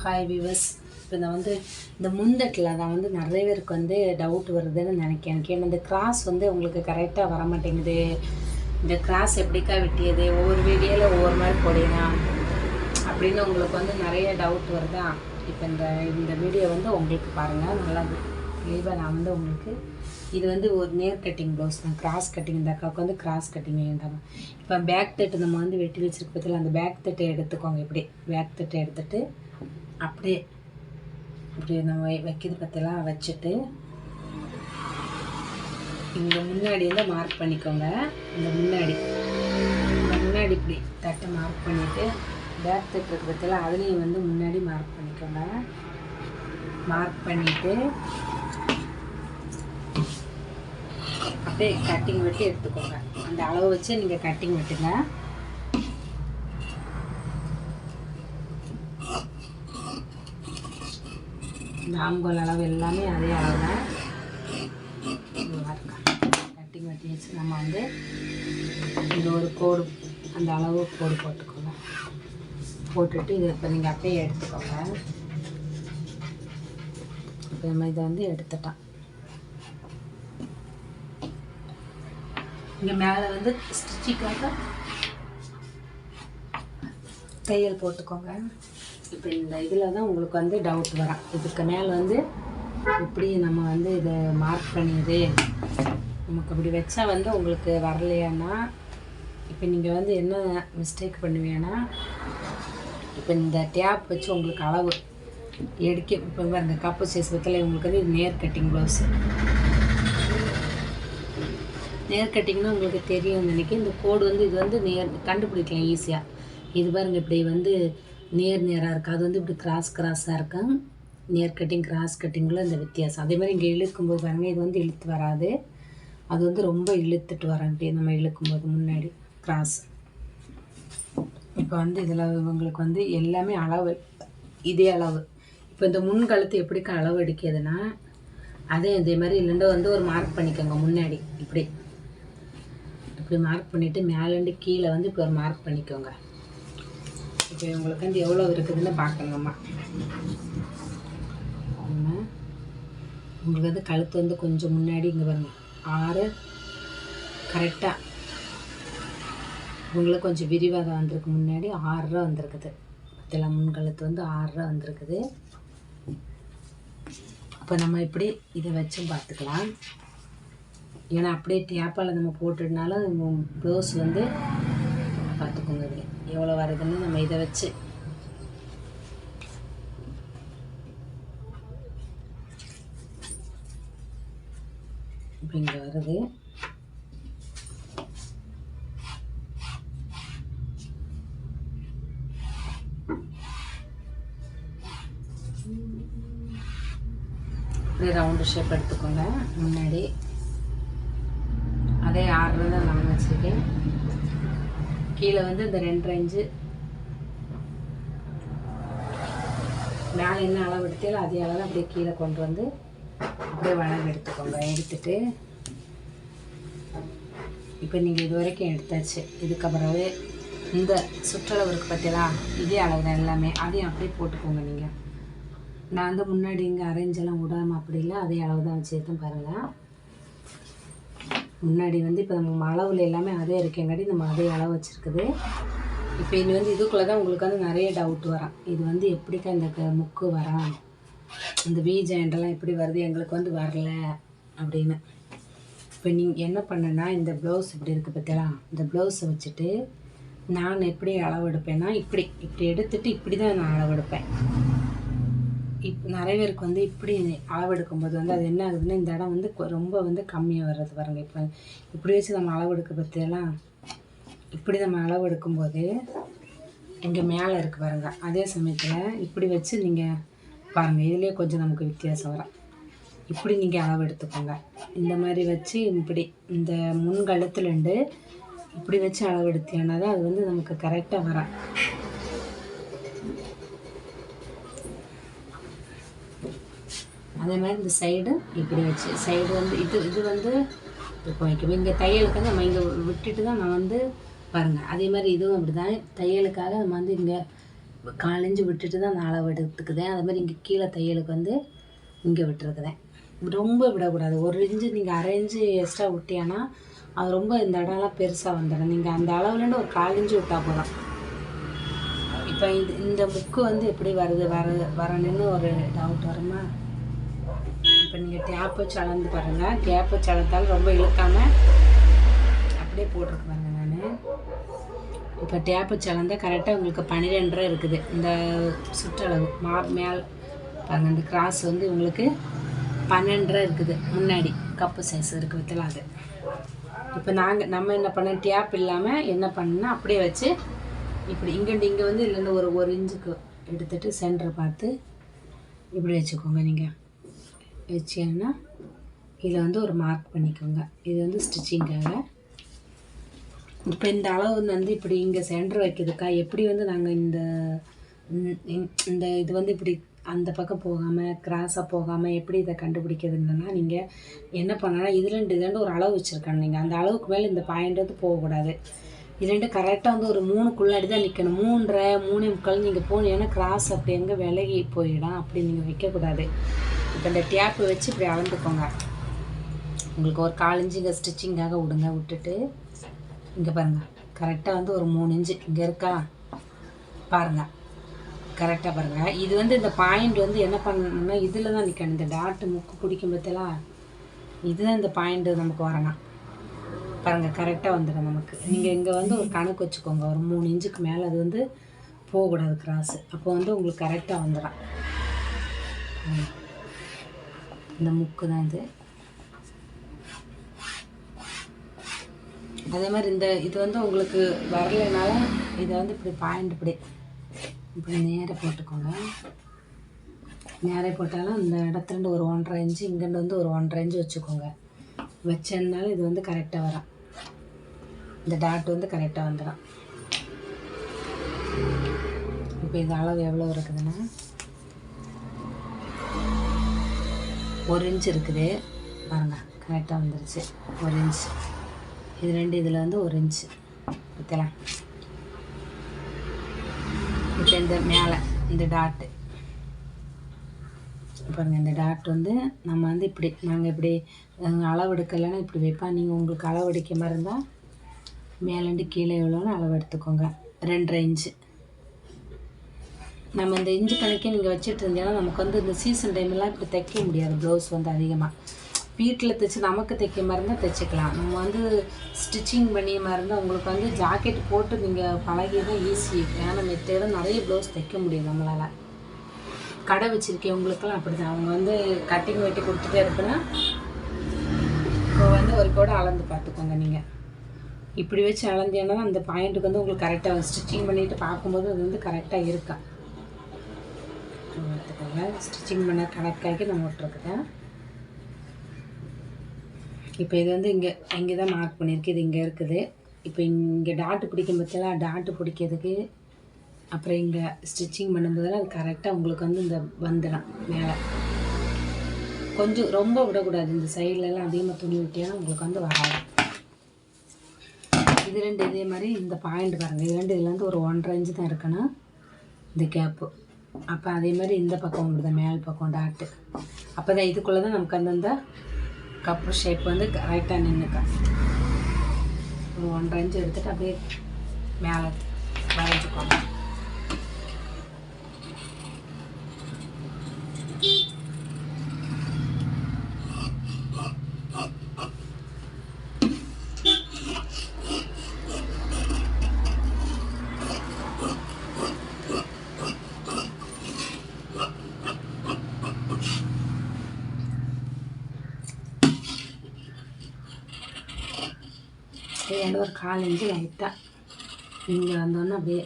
Hi viewers. இப்போ நான் இந்த முந்தட்டில் நான் நிறைய பேருக்கு டவுட் வருதுன்னு நினைக்கிறேன். எனக்கு இந்த கிராஸ் உங்களுக்கு கரெக்டாக வர மாட்டேங்குது. இந்த கிராஸ் எப்படிக்கா வெட்டியது, ஒவ்வொரு வீடியோவில் ஒவ்வொரு மாதிரி போடலாம் அப்படின்னு உங்களுக்கு நிறைய டவுட் வருதா. இப்போ இந்த வீடியோ உங்களுக்கு பாருங்கள், நல்லா தெளிவாக நான் உங்களுக்கு இது ஒரு நேர் கட்டிங் ப்ளவுஸ் தான். கிராஸ் கட்டிங், இந்த அக்காவுக்கு கிராஸ் கட்டிங் வேண்டாம். இப்போ பேக் தட்டு நம்ம வெட்டி வச்சுருக்க பற்றியில் அந்த பேக் தட்டை எடுத்துக்கோங்க. இப்படி பேக் தட்டை எடுத்துகிட்டு அப்படியே நம்ம வைக்கிறது பற்றிலாம் வச்சுட்டு இங்கே முன்னாடி மார்க் பண்ணிக்கோங்க. இந்த முன்னாடி இப்படி தட்டை மார்க் பண்ணிவிட்டு பேக் தட்டு இருக்க பற்றிலாம் அதுலேயும் முன்னாடி மார்க் பண்ணிக்கோங்க. மார்க் பண்ணிவிட்டு அப்படியே கட்டிங் வெட்டி எடுத்துக்கோங்க. அந்த அளவு வச்சு நீங்கள் கட்டிங் வெட்டுங்க. இந்த ஆம்கோல் அளவு எல்லாமே அதே அளவு தான். கட்டிங் வெட்டி வச்சு நம்ம இந்த ஒரு கோடு, அந்த அளவு கோடு போட்டுக்கோங்க. போட்டுட்டு இதை இப்போ நீங்கள் அப்படியே எடுத்துக்கோங்க. இப்போ நம்ம இதை எடுத்துட்டோம். இங்கே மேலே ஸ்டிச்சிக்காக தையல் போட்டுக்கோங்க. இப்போ இந்த இதில் தான் உங்களுக்கு டவுட் வரும். இதுக்கு மேலே எப்படி நம்ம இதை மார்க் பண்ணியது, நமக்கு அப்படி வச்சா உங்களுக்கு வரலையானா, இப்போ நீங்கள் என்ன மிஸ்டேக் பண்ணுவீங்கன்னா, இப்போ இந்த டேப் வச்சு உங்களுக்கு அளவு எடுக்க, இப்போ பாருங்க கப்பு சைஸ் பற்றில உங்களுக்கு இது நேர் கட்டிங் ப்ளவுஸு. நேர் கட்டிங்னா உங்களுக்கு தெரியும் நினைக்க. இந்த கோடு இது நேர் கண்டுபிடிக்கலாம் ஈஸியாக. இது பாருங்கள் இப்படி நேராக இருக்குது. அது இப்படி கிராஸாக இருக்கும். நேர் கட்டிங் கிராஸ் கட்டிங்கில் இந்த வித்தியாசம். அதே மாதிரி இங்கே இழுக்கும்போது பாருங்கள், இது இழுத்து வராது. அது ரொம்ப இழுத்துட்டு வரேன்ட்டு நம்ம இழுக்கும்போது முன்னாடி கிராஸ். இப்போ இதில் உங்களுக்கு எல்லாமே அளவு இதே அளவு. இப்போ இந்த முன்கழுத்து எப்படிக்கா அளவு அடிக்கிறதுனா இதே மாதிரி இல்லைன்னா ஒரு மார்க் பண்ணிக்கோங்க. முன்னாடி இப்படி மார்க் பண்ணிவிட்டு மேலேருந்து கீழே இப்போ ஒரு மார்க் பண்ணிக்கோங்க. இப்போ உங்களுக்கு எவ்வளோ இருக்குதுன்னு பார்க்கணுங்கம்மா. உங்களுக்கு கழுத்து கொஞ்சம் முன்னாடி இங்கே பாருங்கள் 6 கரெக்டாக. உங்களுக்கு கொஞ்சம் விரிவாக தான் வந்திருக்கு. முன்னாடி 6 வந்திருக்குது. இதெல்லாம் முன்கழுத்து 6 வந்திருக்குது. இப்போ நம்ம இப்படி இதை வச்சும் பார்த்துக்கலாம். ஏன்னா அப்படியே டேப்பால் நம்ம போட்டுனாலும் ப்ளவுஸ் பார்த்துக்கோங்க இப்படி எவ்வளோ வருதுன்னு. நம்ம இதை வச்சு இப்போ இங்கே வருது. இப்படி ரவுண்டு ஷேப் எடுத்துக்கோங்க. முன்னாடி அதே 6 தான் நான் வச்சுருக்கேன். கீழே இந்த 2.5 இன்ச்சு மேலே என்ன அளவு எடுத்தாலும் அதே அளவு அப்படியே கீழே கொண்டு அப்படியே வளைவு எடுத்துக்கோங்க. எடுத்துட்டு இப்போ நீங்கள் இது வரைக்கும் எடுத்தாச்சு. இதுக்கப்புறவே இந்த சுற்றளவுக்கு பார்த்தீங்களா, இதே அளவு தான் எல்லாமே. அதையும் அப்படியே போட்டுக்கோங்க. நீங்கள் நான் முன்னாடி இங்கே அரேஞ்செல்லாம் விடாமல் அப்படி இல்லை, அதே அளவு தான் வச்சுருக்கேன் பாருங்கள். முன்னாடி இப்போ நம்ம அளவில் எல்லாமே அதே இருக்கேங்காட்டி நம்ம அதே அளவு வச்சுருக்குது. இப்போ இது இதுக்குள்ளே தான் உங்களுக்கு நிறைய டவுட் வரும். இது எப்படிக்கா இந்த முக்கு வரும், இந்த வி ஜாயிண்டெல்லாம் எப்படி வருது, எங்களுக்கு வரல அப்படின்னு. இப்போ நீங்கள் என்ன பண்ணுன்னா, இந்த ப்ளவுஸ் இப்படி இருக்குது பார்த்தீங்களா, இந்த ப்ளவுஸை வச்சுட்டு நான் எப்படி அளவு எடுப்பேன்னா, இப்படி எடுத்துகிட்டு இப்படி தான் நான் அளவு எடுப்பேன். இப்போ நிறைய பேருக்கு இப்படி அளவு எடுக்கும்போது அது என்ன ஆகுதுன்னா, இந்த இடம் ரொம்ப கம்மியாக வர்றது பாருங்கள். இப்போ இப்படி வச்சு நம்ம அளவு எடுக்க பற்றியெல்லாம் இப்படி நம்ம அளவு எடுக்கும்போது இங்கே மேலே இருக்குது பாருங்கள். அதே சமயத்தில் இப்படி வச்சு நீங்கள் பாருங்கள், இதுலேயே கொஞ்சம் நமக்கு வித்தியாசம் வரும். இப்படி நீங்கள் அளவு எடுத்துக்கோங்க. இந்த மாதிரி வச்சு இப்படி இந்த முன்கழுத்துலேருந்து இப்படி வச்சு அளவு எடுத்தீங்கன்னா தான் அது நமக்கு கரெக்டாக வரும். அதே மாதிரி இந்த சைடு இப்படி வச்சு சைடு இது இப்போ வைக்கணும். இங்கே தையலுக்கு நம்ம இங்கே விட்டுட்டு தான் நான் பாருங்கள். அதே மாதிரி இதுவும் அப்படி தான் தையலுக்காக நம்ம இங்கே 1/4 இன்ச்சு விட்டுட்டு தான் அந்த அளவு எடுத்துக்குதேன். அது மாதிரி இங்கே கீழே தையலுக்கு வந்து இங்கே விட்டுருக்குதேன். ரொம்ப விடக்கூடாது. 1 இன்ச்சு நீங்கள் 1/2 இன்ச்சு எக்ஸ்ட்ரா விட்டியானா அது ரொம்ப இந்த இடம்லாம் பெருசாக வந்துடும். நீங்கள் அந்த அளவுலேருந்து ஒரு 1/4 இன்ச்சு விட்டால் போதும். இப்போ இந்த முக்கு வந்து எப்படி வருது வரணுன்னு ஒரு டவுட் வருமா? இப்போ நீங்கள் டேப் வச்சு அளந்து பாருங்கள். டேப் வச்சு அளந்தாலும் ரொம்ப இழுக்காமல் அப்படியே போட்டிருக்கு பாருங்கள். நான் இப்போ டேப் வச்சு அளந்தால் கரெக்டாக உங்களுக்கு 12.5 இருக்குது இந்த சுற்றளவு. மேல் பாருங்கள், இந்த கிராஸ் வந்து உங்களுக்கு 12.5 இருக்குது. முன்னாடி கப்பு சைஸ் இருக்குது பற்றில அது. இப்போ நம்ம என்ன பண்ண டேப் இல்லாமல் என்ன பண்ணோன்னா அப்படியே வச்சு இப்படி இங்கே வந்து இல்லைன்னா ஒரு இன்ச்சுக்கு எடுத்துகிட்டு சென்டரை பார்த்து இப்படி வச்சுக்கோங்க. நீங்கள் வச்சீங்கன்னா இதில் வந்து ஒரு மார்க் பண்ணிக்கோங்க. இது வந்து ஸ்டிச்சிங்காக. இப்போ இந்த அளவு வந்து இப்படி இங்கே சென்டர் வைக்கிறதுக்கா எப்படி வந்து நாங்கள் இந்த இது வந்து இப்படி அந்த பக்கம் போகாமல் கிராஸாக போகாமல் எப்படி இதை கண்டுபிடிக்கிறதுன்னா, நீங்கள் என்ன பண்ணலாம், இதுலேருந்து ஒரு அளவு வச்சுருக்காங்க. நீங்கள் அந்த அளவுக்கு மேலே இந்த பாயிண்ட் வந்து போகக்கூடாது. இது கரெக்டாக வந்து ஒரு 3க்குள்ளாடி தான் நிற்கணும். 3.5 3.25 நீங்கள் போனீங்கன்னா கிராஸ் அப்படி எங்கே விலகி போயிடும். அப்படி நீங்கள் வைக்கக்கூடாது. இப்போ இந்த டேப்பை வச்சு இப்படி அளந்துக்கோங்க. உங்களுக்கு ஒரு 1/4 இன்ச்சு இங்கே ஸ்டிச்சிங்காக விட்டுட்டு இங்கே பாருங்கள், கரெக்டாக வந்து ஒரு 3 இன்ச்சு இங்கே இருக்கா பாருங்கள். கரெக்டாக பாருங்கள். இது வந்து இந்த பாயிண்ட் வந்து என்ன பண்ணணும்னா இதில் தான் நிற்கணும். இந்த டாட்டு முக்கு பிடிக்கும் பற்றிலாம் இதுதான் இந்த பாயிண்ட்டு நமக்கு வரணும். பாருங்கள், கரெக்டாக வந்துடும் நமக்கு. நீங்கள் இங்கே வந்து ஒரு கணக்கு வச்சுக்கோங்க. ஒரு 3 இன்ச்சுக்கு மேலே அது வந்து போகக்கூடாது கிராஸு. அப்போ வந்து உங்களுக்கு கரெக்டாக வந்துடும். இந்த முக்கு தான் இது. அதே மாதிரி இது வந்து உங்களுக்கு வரலைனால இதை வந்து இப்படி பாயிண்ட் இப்படி நேராக போட்டுக்கோங்க. நேராக போட்டாலும் இந்த இடத்துலேருந்து ஒரு 1.5 இன்ச்சு இங்கேருந்து வந்து ஒரு 1.5 இன்ச்சு வச்சுக்கோங்க. வச்சதுனால இது வந்து கரெக்டாக வரும். இந்த டாட் வந்து கரெக்டாக வந்துடும். இப்போ இது அளவு எவ்வளோ இருக்குதுன்னா 1 இன்ச் இருக்குது பாருங்கள். கரெக்டாக வந்துருச்சு 1 இன்ச். இது 2 இதில் வந்து 1 இன்ச்சு பற்றலாம். இப்போ இந்த மேலே இந்த டாட்டு பாருங்கள். இந்த டாட் வந்து நம்ம வந்து இப்படி நாங்கள் இப்படி அளவு எடுக்கலைன்னா இப்படி வைப்போம். நீங்கள் உங்களுக்கு அளவு எடுக்க மாதிரி இருந்தால் மேலேண்டு கீழே எவ்வளோன்னு அளவு எடுத்துக்கோங்க. 2.5 இன்ச்சு. நம்ம இந்த இன்ச்சு கணக்கே நீங்கள் வச்சுட்டு இருந்தீங்கன்னா நமக்கு வந்து இந்த சீசன் டைம்லாம் இப்படி தைக்க முடியாது. ப்ளவுஸ் வந்து அதிகமாக வீட்டில் தைச்சி நமக்கு தைக்க மாதிரி இருந்தால் தைச்சிக்கலாம். நம்ம வந்து ஸ்டிச்சிங் பண்ணிய மாதிரி இருந்தால் உங்களுக்கு வந்து ஜாக்கெட் போட்டு நீங்கள் பழகிதான் ஈஸி. ஏன்னா மெத்தேட நிறைய ப்ளவுஸ் தைக்க முடியும் நம்மளால். கடை வச்சுருக்கவங்களுக்கெல்லாம் அப்படி தான். அவங்க வந்து கட்டிங் வெட்டி கொடுத்துட்டே இருக்குன்னா இப்போ வந்து ஒரு கூட அளந்து பார்த்துக்கோங்க. நீங்கள் இப்படி வச்சு அளந்தேன்னா அந்த பாயிண்ட்டுக்கு வந்து உங்களுக்கு கரெக்டாக ஸ்டிச்சிங் பண்ணிவிட்டு பார்க்கும்போது அது வந்து கரெக்டாக இருக்கா பார்த்துக்கோங்க. ஸ்டிச்சிங் பண்ண கணக்காக்கி நம்ம விட்டுருக்குறேன். இப்போ இது வந்து இங்கே தான் மார்க் பண்ணியிருக்கு. இது இங்கே இருக்குது. இப்போ இங்கே டாட்டு பிடிக்கும் பற்றிலாம் டாட்டு பிடிக்கிறதுக்கு அப்புறம் இங்கே ஸ்டிச்சிங் பண்ணும்போதெல்லாம் அது கரெக்டாக உங்களுக்கு வந்து இந்த வந்துடும். மேலே கொஞ்சம் ரொம்ப விடக்கூடாது. இந்த சைட்லலாம் அதிகமாக துணி விட்டியானா உங்களுக்கு வந்து வராது. இது 2 இதே மாதிரி இந்த பாயிண்ட் பாருங்கள். இது 2 இதில் வந்து ஒரு 1.5 இன்ச்சு தான் இருக்குன்னா இந்த கேப்பு. அப்போ அதே மாதிரி இந்த பக்கம் உங்களுக்கு மேல் பக்கம் டாட்டு. அப்போ தான் இதுக்குள்ளே தான் நமக்கு அந்தந்த கப்பு ஷேப் வந்து கரெக்டாக நின்றுக்கா. ஒரு 1.5 இன்ச்சு எடுத்துகிட்டு அப்படியே மேலே வரைஞ்சிக்கோங்க. ஒரு 1/4 இன்ச்சு லைட்டாக இங்கே வந்தோன்னே அப்படியே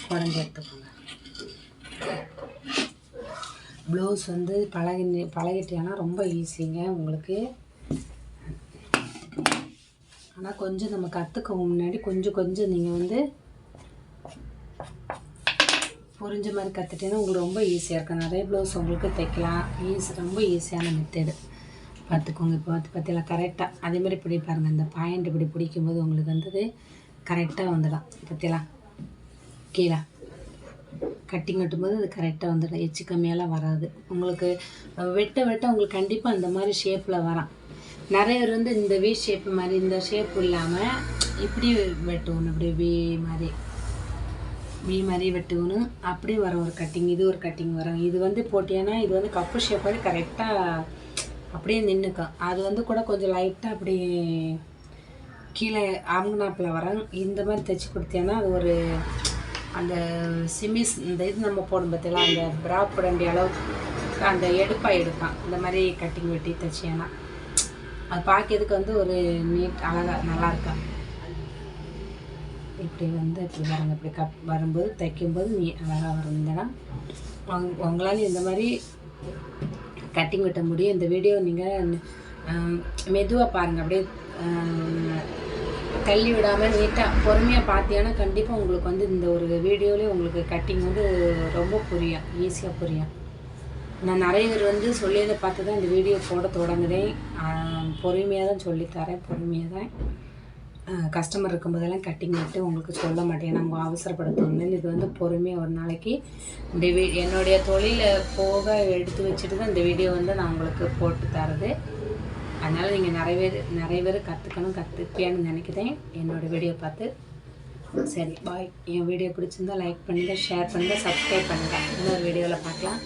குறைஞ்சி எடுத்துக்கோங்க. ப்ளவுஸ் வந்து பழகிட்டேன்னா ரொம்ப ஈஸிங்க உங்களுக்கு. ஆனால் கொஞ்சம் நம்ம கற்றுக்க முன்னாடி கொஞ்சம் நீங்கள் வந்து புரிஞ்ச மாதிரி கற்றுட்டேன்னா உங்களுக்கு ரொம்ப ஈஸியாக இருக்கும். நிறைய ப்ளவுஸ் உங்களுக்கு தைக்கலாம். ரொம்ப ஈஸியான மெத்தேடு பார்த்துக்கோங்க. இப்போ பார்த்தீங்களா கரெக்டாக அதேமாதிரி இப்படி பாருங்கள். இந்த பாயிண்ட் இப்படி பிடிக்கும்போது உங்களுக்கு வந்து கரெக்டாக வந்துடும். பார்த்தீங்களா கீழே கட்டிங் வெட்டும்போது அது கரெக்டாக வந்துடும், எச்சு கம்மியெல்லாம் வராது. உங்களுக்கு வெட்ட உங்களுக்கு கண்டிப்பாக அந்த மாதிரி ஷேப்பில் வரும். நிறைய பேர் வந்து இந்த வி ஷேப் மாதிரி இந்த ஷேப் இல்லாமல் இப்படி வெட்டணும், இப்படி வி மாதிரி வெட்டணும். அப்படி வர ஒரு கட்டிங், இது ஒரு கட்டிங் வரும். இது வந்து போட்டிங்கன்னா இது வந்து கப்பு ஷேப் மாதிரி கரெக்டாக அப்படியே நின்றுக்கும். அது வந்து கூட கொஞ்சம் லைட்டாக அப்படி கீழே அமுங்கினாப்பில் வரும். இந்த மாதிரி தைச்சி கொடுத்தேன்னா அது ஒரு அந்த சிமிஸ் இந்த இது நம்ம போடும் பார்த்தீங்களா, அந்த ப்ரா போட வேண்டிய அளவுக்கு அந்த எடுப்பான். இந்த மாதிரி கட்டிங் வெட்டி தைச்சேன்னா அது பார்க்கறதுக்கு வந்து ஒரு நீட் அழகாக நல்லா இருக்கா. இப்படி வந்து இப்படி பாருங்க, இப்படி வரும்போது தைக்கும்போது அழகாக வருந்தேன்னா உங்களால் இந்த மாதிரி கட்டிங் வெட்ட முடியும். இந்த வீடியோ நீங்கள் மெதுவாக பாருங்கள், அப்படியே தள்ளி விடாமல் நீட்டாக பொறுமையாக பார்த்தீங்கன்னா கண்டிப்பாக உங்களுக்கு வந்து இந்த ஒரு வீடியோவிலே உங்களுக்கு கட்டிங் வந்து ரொம்ப புரியும், ஈஸியாக புரியும். நான் நிறைய பேர் வந்து சொல்லியதை பார்த்து தான் இந்த வீடியோ போட தொடங்குறேன். பொறுமையாக தான் சொல்லித்தரேன், பொறுமையாக தான். கஸ்டமர் இருக்கும்போதெல்லாம் கட்டிங் விட்டு உங்களுக்கு சொல்ல மாட்டேன், நம்ம அவசரப்படுத்தணும். இது வந்து பொறுமையாக ஒரு நாளைக்கு இந்த என்னுடைய தொழிலை போக எடுத்து வச்சுட்டு தான் இந்த வீடியோ வந்து நான் உங்களுக்கு போட்டு தரது. அதனால் நீங்கள் நிறைய பேர் கற்றுப்பேன்னு நினைக்கிறேன் என்னோடய வீடியோ பார்த்து. சரி, பாய். என் வீடியோ பிடிச்சிருந்தால் லைக் பண்ணுங்கள், ஷேர் பண்ணுங்கள், சப்ஸ்கிரைப் பண்ணுங்கள். இன்னொரு வீடியோவில் பார்க்கலாம்.